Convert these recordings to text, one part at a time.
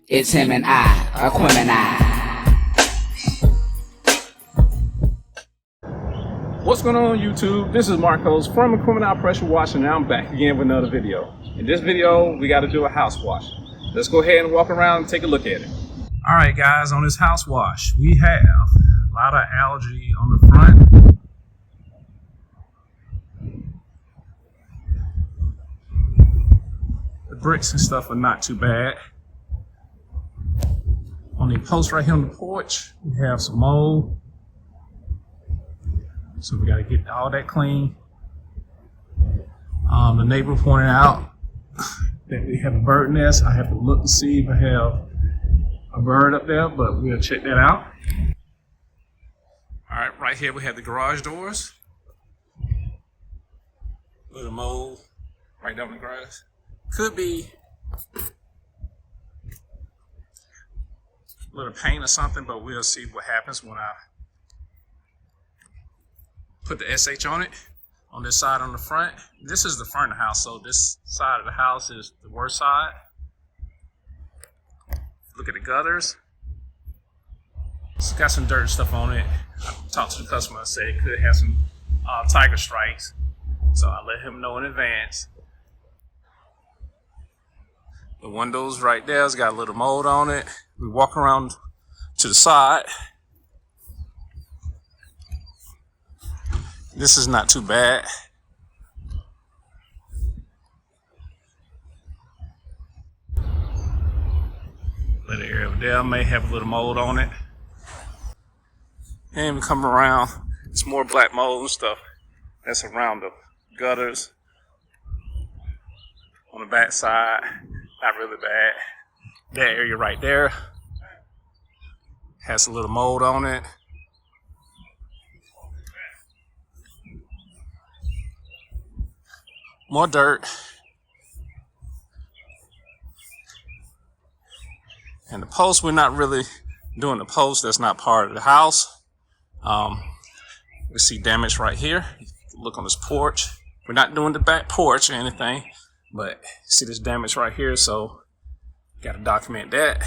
It's him and I, Aquemini. What's going on YouTube? This is Marcos from Aquemini Pressure Wash, and I'm back again with another video. In this video, we got to do a house wash. Let's go ahead and walk around and take a look at it. All right, guys, on this house wash, we have a lot of algae on the front. The bricks and stuff are not too bad. On the post right here on the porch, we have some mold. So we got to get all that clean. The neighbor pointed out that we have a bird nest. I have to look to see if I have a bird up there, but we'll check that out. All right, right here we have the garage doors. Little mold right down the grass. Could be a little paint or something, but we'll see what happens when I put the SH on it. On this side on the front. This is the front of the house, so this side of the house is the worst side. Look at the gutters. It's got some dirt and stuff on it. I talked to the customer and said it could have some tiger strikes, so I let him know in advance. The windows right there has got a little mold on it. We walk around to the side. This is not too bad. Little area over there may have a little mold on it. And we come around, it's more black mold and stuff that's around the gutters. On the back side, not really bad. That area right there has a little mold on it. More dirt. And the post, we're not really doing the post. That's not part of the house. We see damage right here. Look on this porch. We're not doing the back porch or anything, but see this damage right here, so got to document that.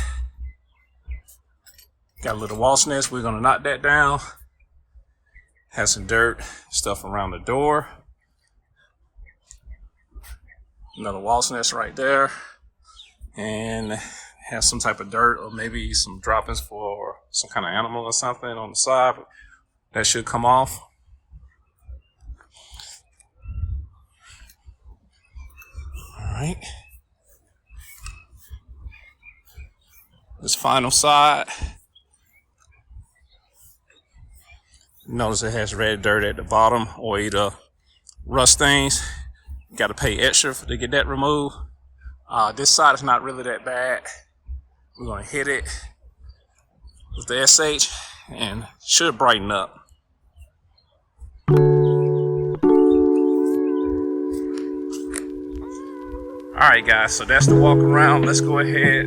Got a little wasp nest. We're gonna knock that down. Has some dirt, stuff around the door. Another wasp nest right there, and has some type of dirt or maybe some droppings for some kind of animal or something on the side. That should come off. All right. This final side. Notice it has red dirt at the bottom or either rust stains. Got to pay extra to get that removed. This side is not really that bad. We're going to hit it with the SH and should brighten up. Alright guys, so that's the walk around. Let's go ahead,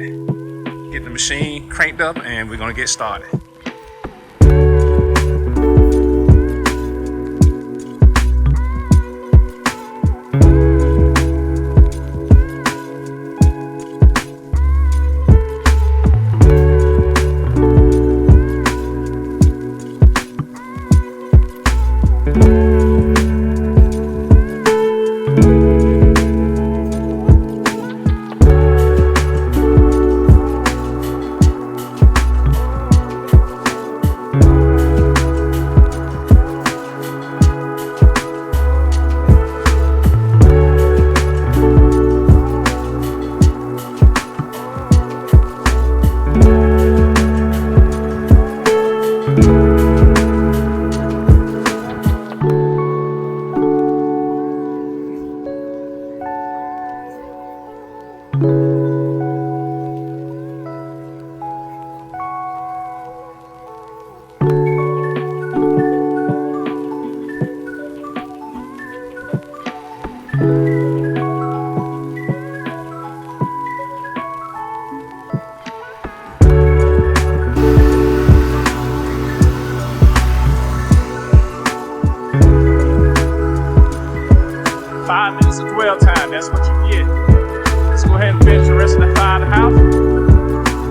get the machine cranked up, and we're going to get started. minutes of dwell time. That's what you get. Let's go ahead and finish the rest of the side of the house.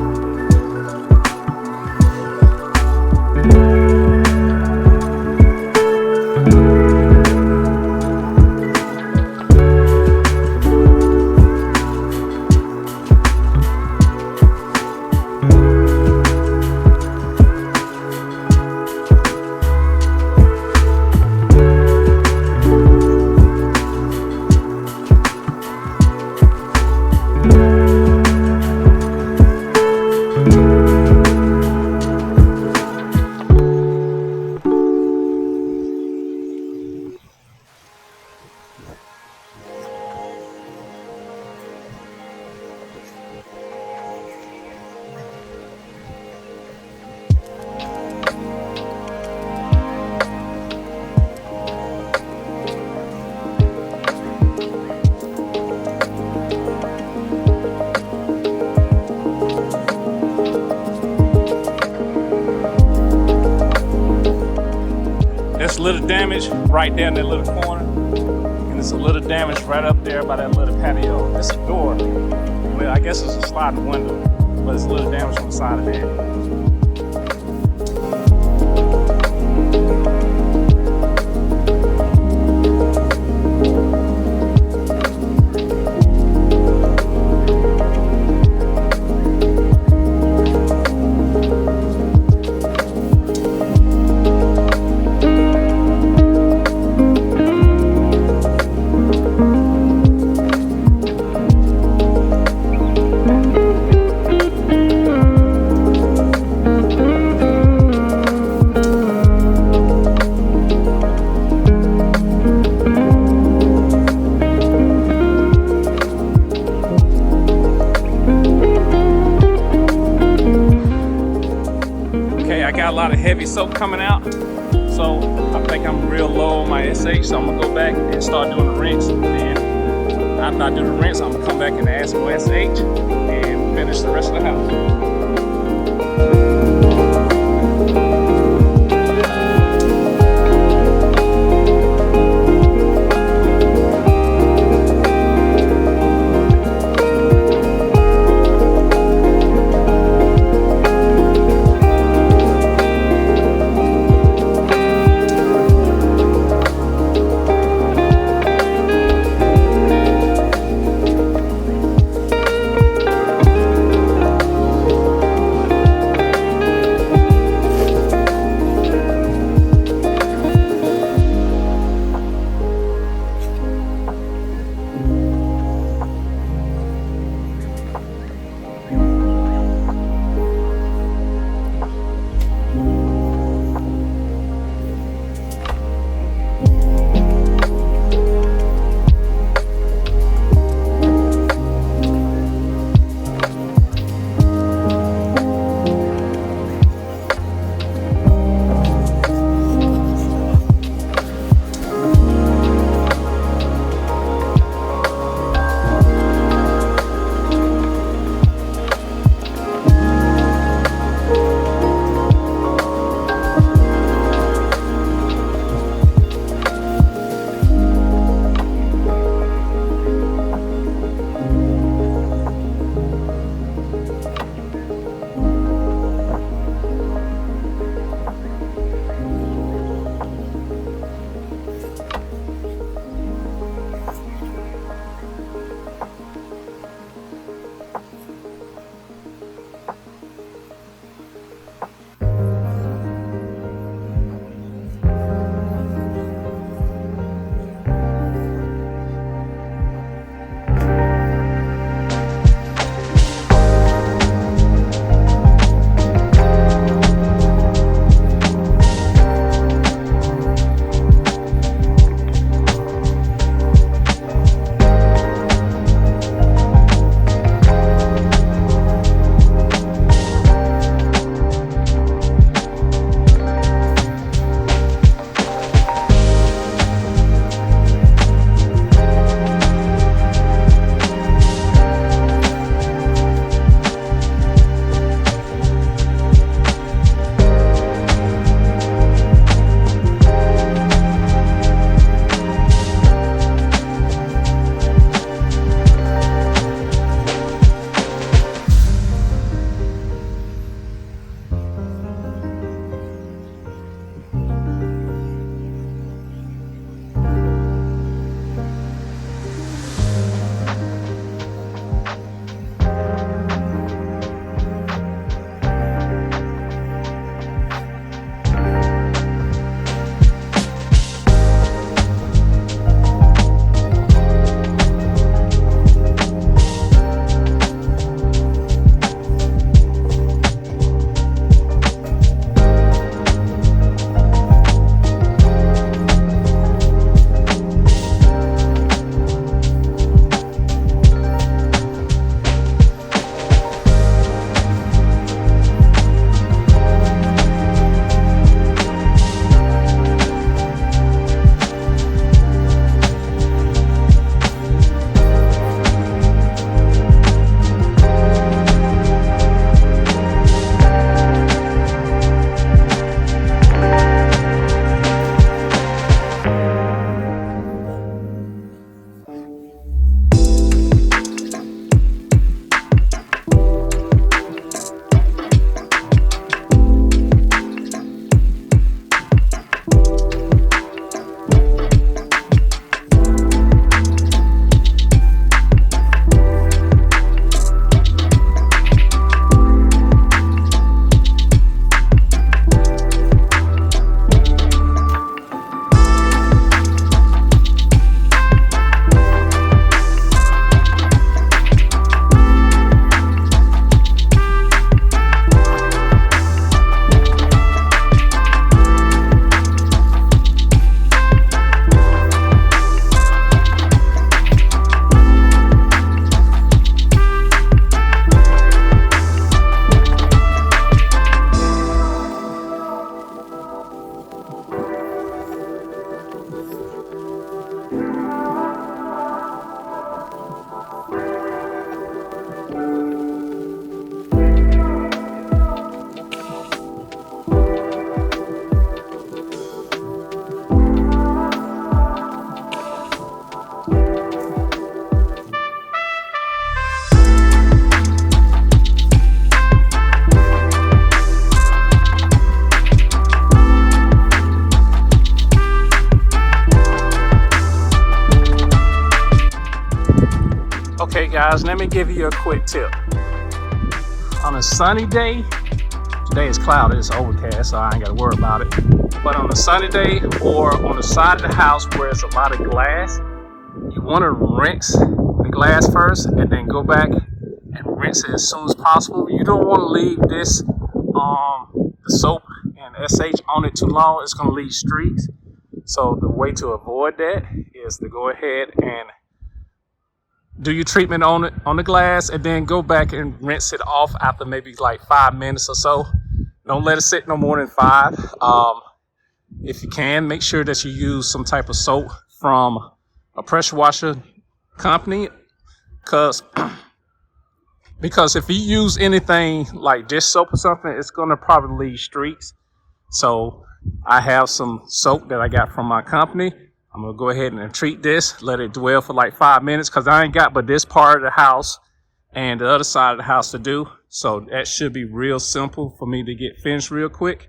little damage right there in that little corner. And there's a little damage right up there by that little patio. That's a door. Well, I guess it's a sliding window, but it's a little damage on the side of that. A lot of heavy soap coming out, so I think I'm real low on my SH, so I'm gonna go back and start doing the rinse. And then after I do the rinse, I'm gonna come back and add some SH and finish the rest of the house. guys, let me give you a quick tip. On a sunny day, today is cloudy, it's overcast, so I ain't gotta worry about it. But on a sunny day or on the side of the house where there's a lot of glass, you want to rinse the glass first and then go back and rinse it as soon as possible. You don't want to leave this the soap and SH on it too long. It's going to leave streaks. So the way to avoid that is to go ahead and do your treatment on the glass and then go back and rinse it off after maybe like 5 minutes or so. Don't let it sit no more than 5. If you can, make sure that you use some type of soap from a pressure washer company, because if you use anything like dish soap or something, it's going to probably leave streaks. So I have some soap that I got from my company. I'm going to go ahead and treat this, let it dwell for like 5 minutes, because I ain't got but this part of the house and the other side of the house to do. So that should be real simple for me to get finished real quick.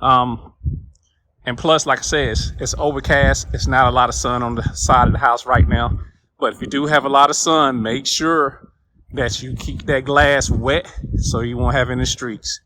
And plus, like I said, it's overcast. It's not a lot of sun on the side of the house right now. But if you do have a lot of sun, make sure that you keep that glass wet so you won't have any streaks.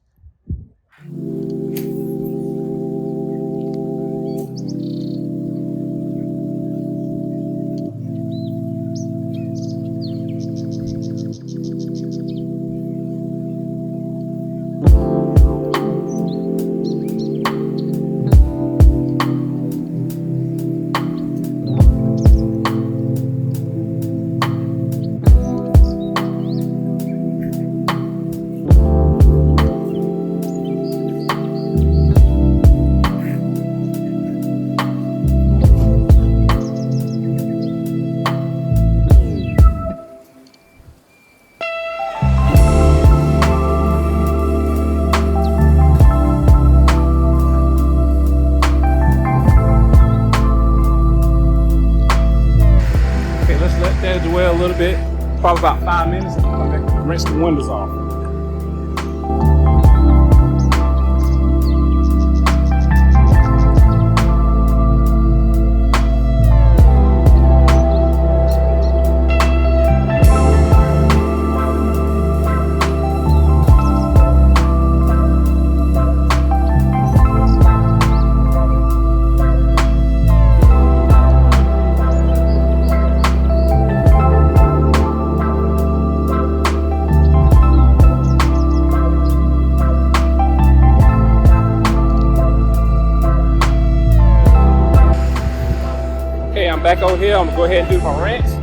Dwell a little bit, probably about 5 minutes, and come back and rinse the windows off. Okay, I'm back over here. I'm gonna go ahead and do my rinse.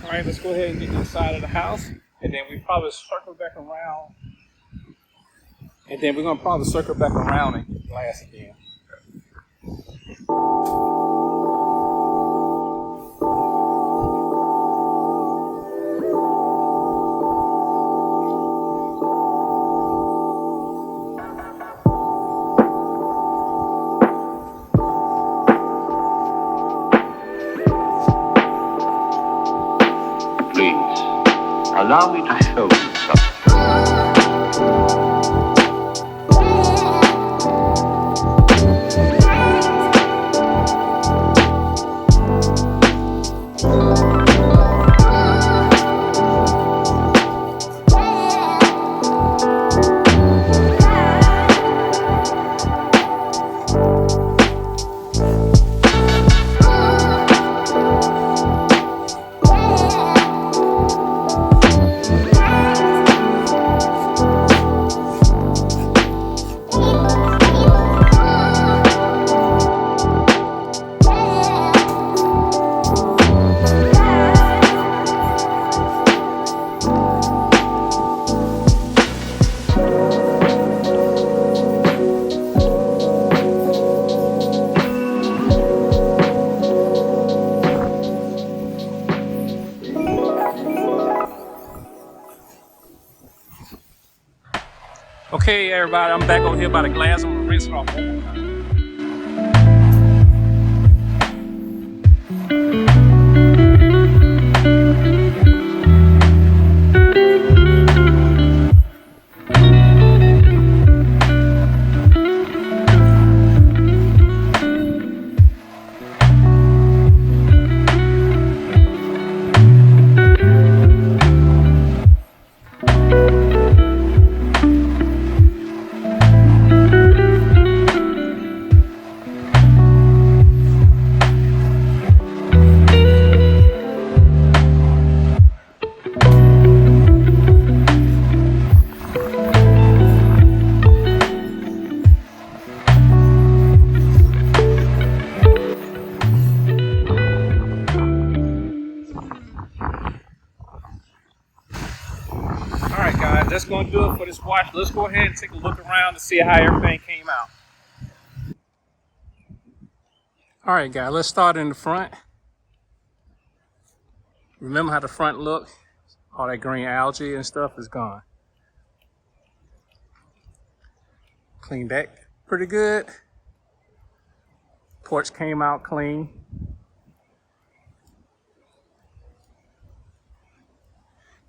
All right, let's go ahead and get inside of the house, and then we probably circle back around, and then we're gonna probably circle back around and get glass again. Allow me to show you something. Okay, everybody, I'm back over here by the glass. I'm gonna rinse it off one more time. Alright guys, that's going to do it for this wash. Let's go ahead and take a look around to see how everything came out. Alright guys, let's start in the front. Remember how the front looked? All that green algae and stuff is gone. Cleaned that pretty good. Porch came out clean.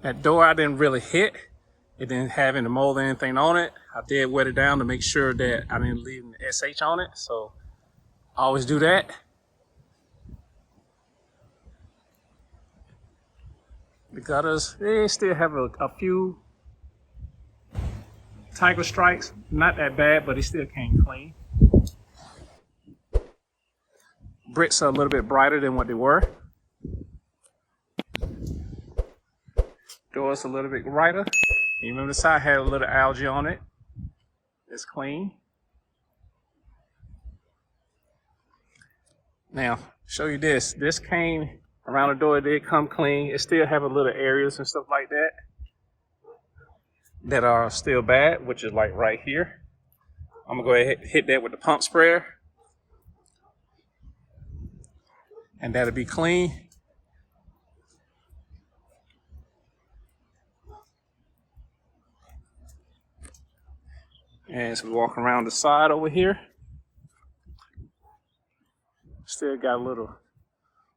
That door I didn't really hit. It didn't have any mold or anything on it. I did wet it down to make sure that I didn't leave an SH on it. So I always do that. The gutters, they still have a few tiger strikes. Not that bad, but it still came clean. Bricks are a little bit brighter than what they were. Doors a little bit brighter. You remember the side had a little algae on it. It's clean. Now, show you this. This came around the door. It did come clean. It still have a little areas and stuff like that that are still bad, which is like right here. I'm gonna go ahead and hit that with the pump sprayer, and that'll be clean. And as we walk around the side over here, still got a little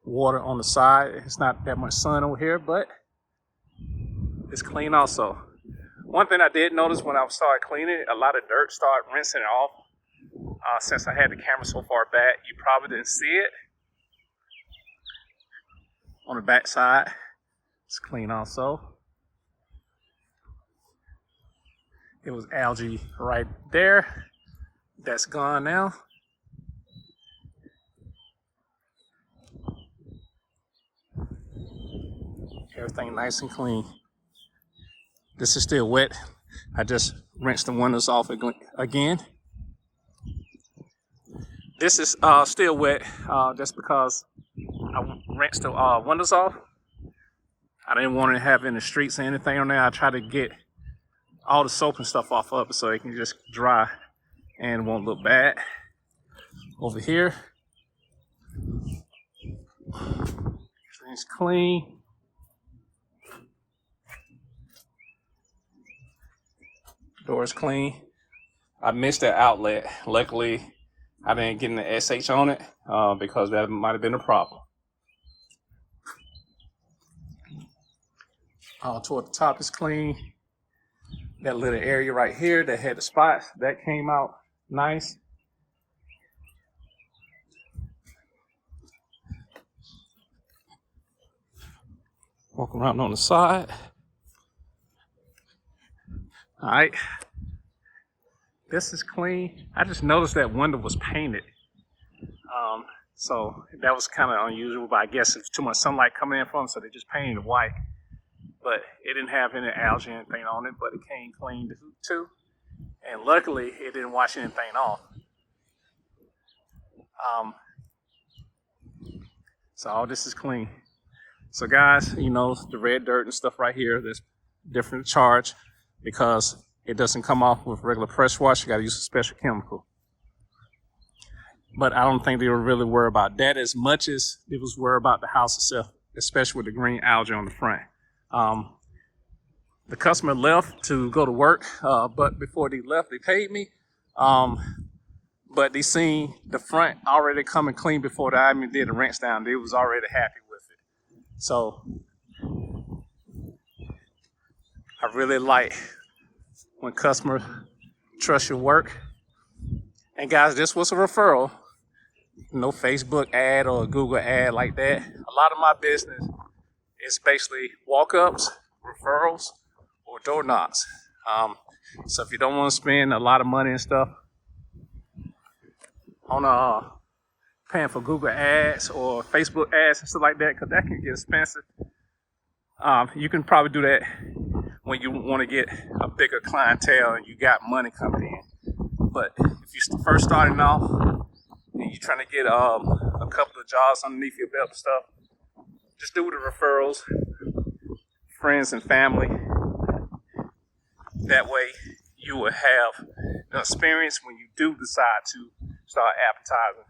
water on the side. It's not that much sun over here, but it's clean also. One thing I did notice when I started cleaning, a lot of dirt started rinsing it off. Since I had the camera so far back, you probably didn't see it. On the back side, it's clean also. It was algae right there. That's gone now. Everything nice and clean. This is still wet. I just rinsed the windows off again. This is still wet just because I rinsed the windows off. I didn't want to have any streaks or anything on there. I tried to get all the soap and stuff off of it so it can just dry and won't look bad. Over here, everything's clean. Door's clean. I missed that outlet. Luckily, I didn't get an SH on it because that might have been a problem. Toward the top is clean. That little area right here that had the spots, that came out nice. Walk around on the side. All right. This is clean. I just noticed that window was painted. So that was kind of unusual, but I guess it's too much sunlight coming in from it, so they just painted it white. But it didn't have any algae or anything on it, but it came clean too. And luckily, it didn't wash anything off. So all this is clean. So guys, you know, the red dirt and stuff right here, there's different charge because it doesn't come off with regular pressure wash. You got to use a special chemical. But I don't think they were really worried about that as much as it was worried about the house itself, especially with the green algae on the front. The customer left to go to work, but before they left, they paid me. But they seen the front already coming clean before I even did the rinse down. They was already happy with it. So I really like when customers trust your work. And guys, this was a referral. No Facebook ad or a Google ad like that. A lot of my business is basically walk-ups, referrals, or door knocks. So if you don't want to spend a lot of money and stuff on paying for Google ads or Facebook ads and stuff like that, because that can get expensive, you can probably do that when you want to get a bigger clientele and you got money coming in. But if you're first starting off and you're trying to get a couple of jobs underneath your belt and stuff, just do the referrals, friends and family. That way you will have the experience when you do decide to start advertising.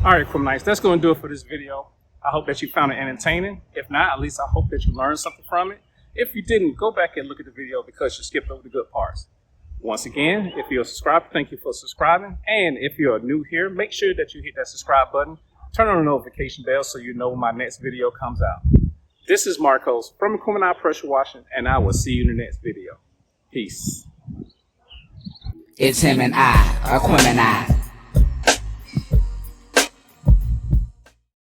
All right, Chrome Nights, that's going to do it for this video. I hope that you found it entertaining. If not, at least I hope that you learned something from it. If you didn't, go back and look at the video because you skipped over the good parts. Once again, if you're a subscriber, thank you for subscribing. And if you're new here, make sure that you hit that subscribe button. Turn on the notification bell so you know when my next video comes out. This is Marcos from Aquemini Pressure Washing, and I will see you in the next video. Peace. It's him and I, Aquemini.